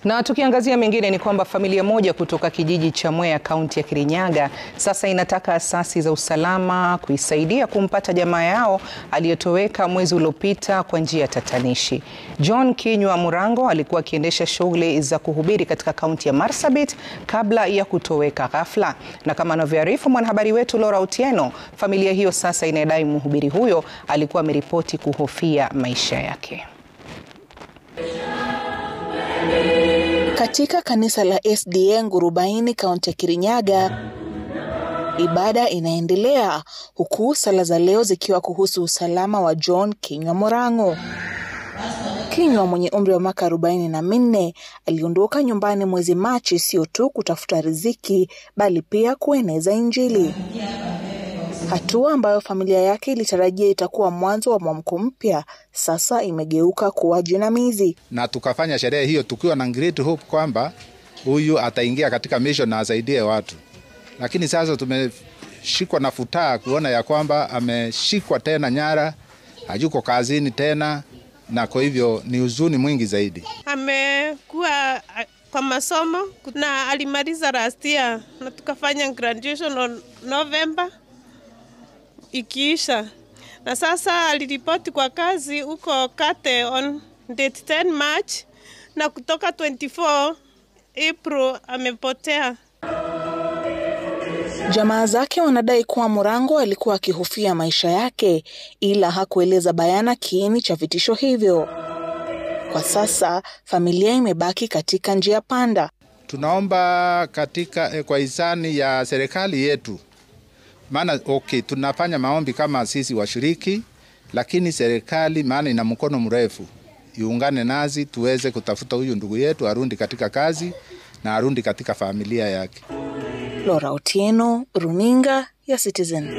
Na tukiangazia mengine ni kwamba familia moja kutoka kijiji cha Mwea, kaunti ya Kirinyaga, sasa inataka asasi za usalama kuisaidia kumpata jamaa yao aliyetoweka mwezi uliopita kwa njia tatanishi. John Kinyua Murango alikuwa akiendesha shughuli za kuhubiri katika kaunti ya Marsabit kabla ya kutoweka ghafla. Na kama anavyoarifu mwanahabari wetu Laura Otieno, familia hiyo sasa inadai mhubiri huyo alikuwa ameripoti kuhofia maisha yake. Katika kanisa la SDA Ngurubaini, kaunti ya Kirinyaga, ibada inaendelea huku sala za leo zikiwa kuhusu usalama wa John Kinyua Murango. Kinyua mwenye umri wa miaka 44 aliondoka nyumbani mwezi Machi sio tu kutafuta riziki bali pia kueneza Injili. Hatua ambayo familia yake ilitarajia itakuwa mwanzo wa mwamko mpya sasa imegeuka kuwa jinamizi. Na tukafanya sherehe hiyo tukiwa na great hope kwamba huyu ataingia katika mission na asaidie watu. Lakini sasa tumeshikwa na futaa kuona ya kwamba ameshikwa tena nyara, hayuko kazini tena, na kwa hivyo ni huzuni mwingi zaidi. Amekuwa kwa masomo na alimaliza last year na tukafanya graduation on November ikiisha. Na sasa aliripoti kwa kazi huko Kate on date 10 March na kutoka 24 April amepotea. Jamaa zake wanadai kuwa Murango alikuwa akihofia maisha yake ila hakueleza bayana kiini cha vitisho hivyo. Kwa sasa familia imebaki katika njia panda. Tunaomba kwa hisani ya serikali yetu. Maana tunafanya maombi kama sisi washiriki, lakini serikali maana ina mkono mrefu. Iungane nazi tuweze kutafuta huyu ndugu yetu arudi katika kazi na arudi katika familia yake. Laura Otieno, Runinga ya Citizen.